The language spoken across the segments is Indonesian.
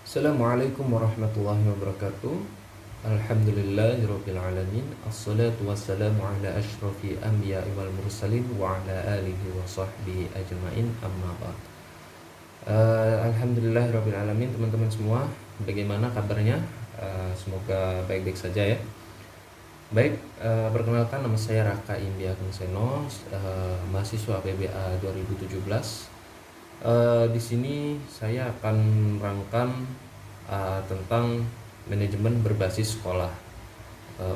Assalamualaikum warahmatullahi wabarakatuh. Alhamdulillahirabbil alamin. Assalatu wassalamu ala asyrafil anbiya'i wal mursalin wa ala alihi wa sahbihi ajmain, amma ba'd. Alhamdulillahirabbil alamin, teman-teman semua. Bagaimana kabarnya? Semoga baik-baik saja ya. Baik, perkenalkan, nama saya Raka India Kungseno, mahasiswa PBA 2017. Di sini saya akan menerangkan tentang manajemen berbasis sekolah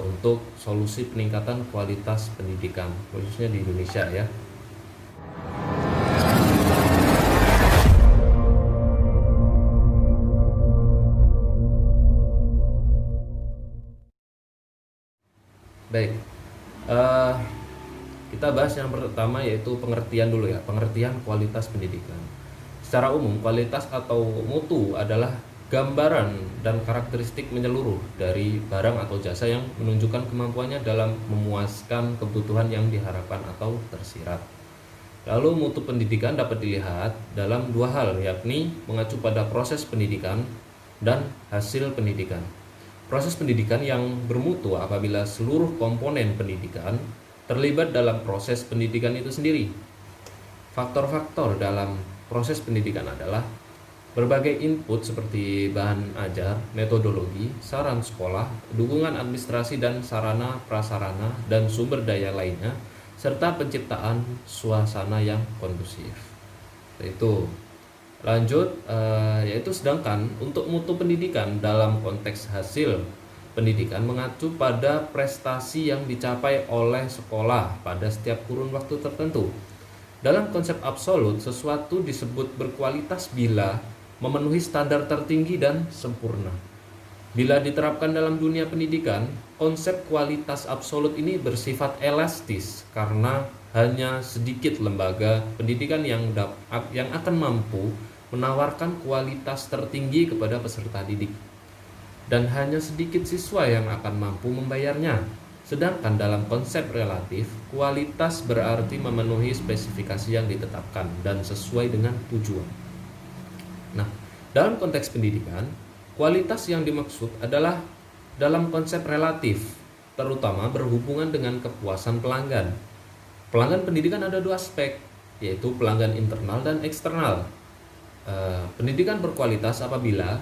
untuk solusi peningkatan kualitas pendidikan khususnya di Indonesia ya. Baik, kita bahas yang pertama yaitu pengertian dulu ya, pengertian kualitas pendidikan. Secara umum, kualitas atau mutu adalah gambaran dan karakteristik menyeluruh dari barang atau jasa yang menunjukkan kemampuannya dalam memuaskan kebutuhan yang diharapkan atau tersirat. Lalu mutu pendidikan dapat dilihat dalam dua hal, yakni mengacu pada proses pendidikan dan hasil pendidikan. Proses pendidikan yang bermutu apabila seluruh komponen pendidikan terlibat dalam proses pendidikan itu sendiri. Faktor-faktor dalam proses pendidikan adalah berbagai input seperti bahan ajar, metodologi, saran sekolah, dukungan administrasi dan sarana prasarana dan sumber daya lainnya, serta penciptaan suasana yang kondusif. Itu lanjut, yaitu sedangkan untuk mutu pendidikan dalam konteks hasil pendidikan mengacu pada prestasi yang dicapai oleh sekolah pada setiap kurun waktu tertentu. Dalam konsep absolut, sesuatu disebut berkualitas bila memenuhi standar tertinggi dan sempurna. Bila diterapkan dalam dunia pendidikan, konsep kualitas absolut ini bersifat elastis karena hanya sedikit lembaga pendidikan yang akan mampu menawarkan kualitas tertinggi kepada peserta didik, dan hanya sedikit siswa yang akan mampu membayarnya. Sedangkan dalam konsep relatif, kualitas berarti memenuhi spesifikasi yang ditetapkan dan sesuai dengan tujuan. Nah, dalam konteks pendidikan, kualitas yang dimaksud adalah dalam konsep relatif, terutama berhubungan dengan kepuasan pelanggan. Pelanggan pendidikan ada dua aspek, yaitu pelanggan internal dan eksternal. Pendidikan berkualitas apabila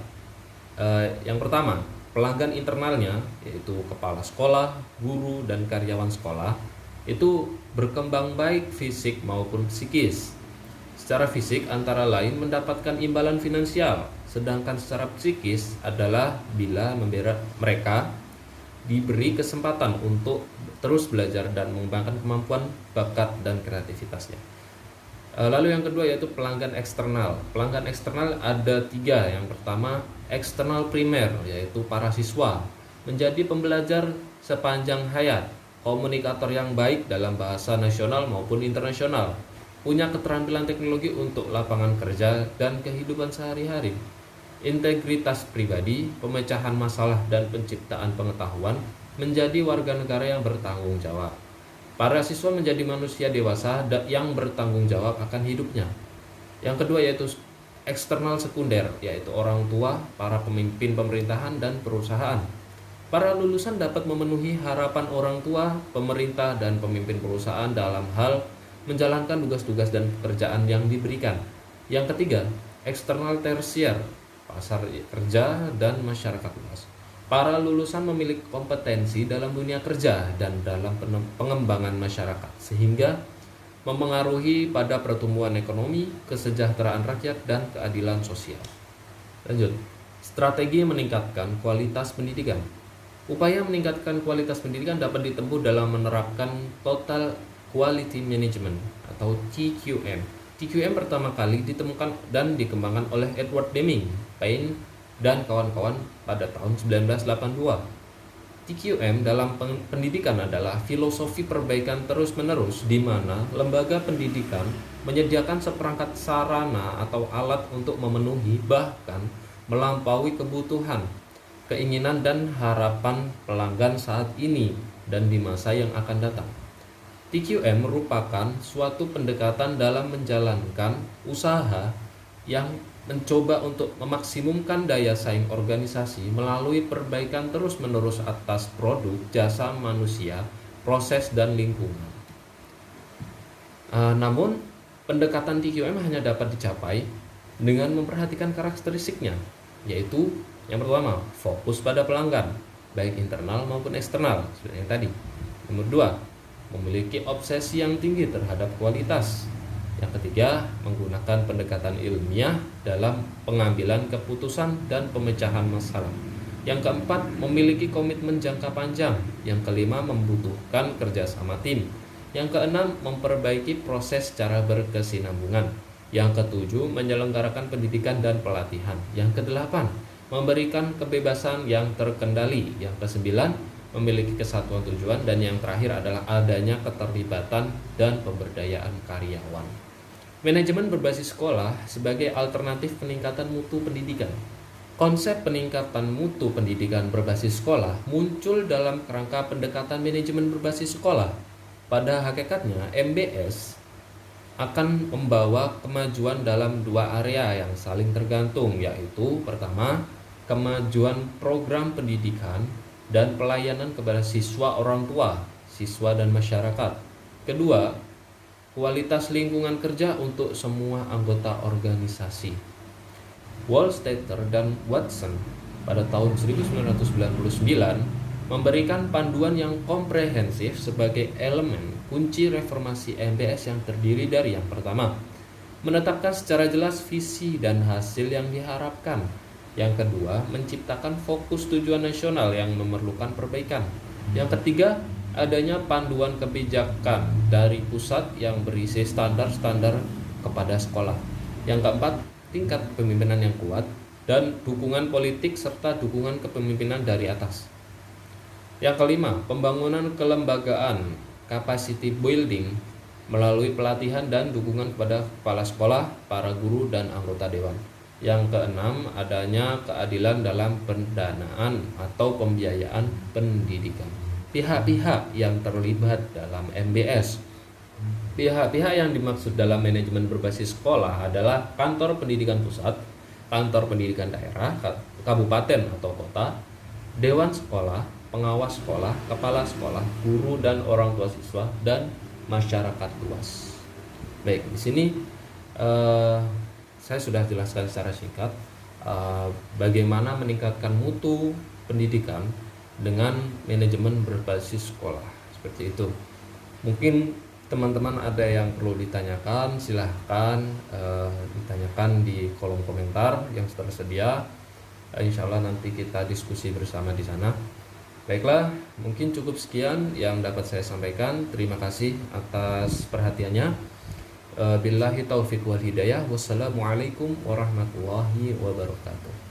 yang pertama, pelanggan internalnya yaitu kepala sekolah, guru, dan karyawan sekolah itu berkembang baik fisik maupun psikis. Secara fisik antara lain mendapatkan imbalan finansial, sedangkan secara psikis adalah bila mereka diberi kesempatan untuk terus belajar dan mengembangkan kemampuan, bakat, dan kreativitasnya. Lalu yang kedua yaitu pelanggan eksternal. Pelanggan eksternal ada tiga. Yang pertama, eksternal primer, yaitu para siswa, menjadi pembelajar sepanjang hayat, komunikator yang baik dalam bahasa nasional maupun internasional, punya keterampilan teknologi untuk lapangan kerja dan kehidupan sehari-hari, integritas pribadi, pemecahan masalah dan penciptaan pengetahuan, menjadi warga negara yang bertanggung jawab. Para siswa menjadi manusia dewasa yang bertanggung jawab akan hidupnya. Yang kedua yaitu eksternal sekunder, yaitu orang tua, para pemimpin pemerintahan dan perusahaan. Para lulusan dapat memenuhi harapan orang tua, pemerintah, dan pemimpin perusahaan dalam hal menjalankan tugas-tugas dan pekerjaan yang diberikan. Yang ketiga, eksternal tersier, pasar kerja dan masyarakat luas. Para lulusan memiliki kompetensi dalam dunia kerja dan dalam pengembangan masyarakat, sehingga memengaruhi pada pertumbuhan ekonomi, kesejahteraan rakyat, dan keadilan sosial. Lanjut, strategi meningkatkan kualitas pendidikan. Upaya meningkatkan kualitas pendidikan dapat ditempuh dalam menerapkan Total Quality Management atau TQM. TQM pertama kali ditemukan dan dikembangkan oleh Edward Deming, Payne, dan kawan-kawan pada tahun 1982. TQM dalam pendidikan adalah filosofi perbaikan terus-menerus di mana lembaga pendidikan menyediakan seperangkat sarana atau alat untuk memenuhi bahkan melampaui kebutuhan, keinginan dan harapan pelanggan saat ini dan di masa yang akan datang. TQM merupakan suatu pendekatan dalam menjalankan usaha yang mencoba untuk memaksimumkan daya saing organisasi melalui perbaikan terus-menerus atas produk, jasa manusia, proses, dan lingkungan. Namun, pendekatan TQM hanya dapat dicapai dengan memperhatikan karakteristiknya, yaitu yang pertama, fokus pada pelanggan, baik internal maupun eksternal, seperti yang tadi. Nomor 2, memiliki obsesi yang tinggi terhadap kualitas. Yang ketiga, menggunakan pendekatan ilmiah dalam pengambilan keputusan dan pemecahan masalah. Yang keempat, memiliki komitmen jangka panjang. Yang kelima, membutuhkan kerjasama tim. Yang keenam, memperbaiki proses secara berkesinambungan. Yang ketujuh, menyelenggarakan pendidikan dan pelatihan. Yang kedelapan, memberikan kebebasan yang terkendali. Yang kesembilan, memiliki kesatuan tujuan. Dan yang terakhir adalah adanya keterlibatan dan pemberdayaan karyawan. Manajemen berbasis sekolah sebagai alternatif peningkatan mutu pendidikan. Konsep peningkatan mutu pendidikan berbasis sekolah muncul dalam kerangka pendekatan manajemen berbasis sekolah. Pada hakikatnya, MBS akan membawa kemajuan dalam dua area yang saling tergantung, yaitu pertama, kemajuan program pendidikan dan pelayanan kepada siswa, orang tua, siswa, dan masyarakat. Kedua, kualitas lingkungan kerja untuk semua anggota organisasi. Wallstetter dan Watson pada tahun 1999 memberikan panduan yang komprehensif sebagai elemen kunci reformasi MBS yang terdiri dari yang pertama, menetapkan secara jelas visi dan hasil yang diharapkan. Yang kedua, menciptakan fokus tujuan nasional yang memerlukan perbaikan. Yang ketiga, adanya panduan kebijakan dari pusat yang berisi standar-standar kepada sekolah. Yang keempat, tingkat kepemimpinan yang kuat dan dukungan politik serta dukungan kepemimpinan dari atas. Yang kelima, pembangunan kelembagaan, capacity building melalui pelatihan dan dukungan kepada kepala sekolah, para guru, dan anggota dewan. Yang keenam, adanya keadilan dalam pendanaan atau pembiayaan pendidikan. Pihak-pihak yang terlibat dalam MBS. Pihak-pihak yang dimaksud dalam manajemen berbasis sekolah adalah kantor pendidikan pusat, kantor pendidikan daerah, kabupaten atau kota, dewan sekolah, pengawas sekolah, kepala sekolah, guru dan orang tua siswa, dan masyarakat luas. Baik, di sini saya sudah jelaskan secara singkat bagaimana meningkatkan mutu pendidikan dengan manajemen berbasis sekolah. Seperti itu. Mungkin teman-teman ada yang perlu ditanyakan, silahkan ditanyakan di kolom komentar yang tersedia. Insya Allah nanti kita diskusi bersama di sana. Baiklah, mungkin cukup sekian yang dapat saya sampaikan. Terima kasih atas perhatiannya. Billahi taufiq wal hidayah. Wassalamualaikum warahmatullahi wabarakatuh.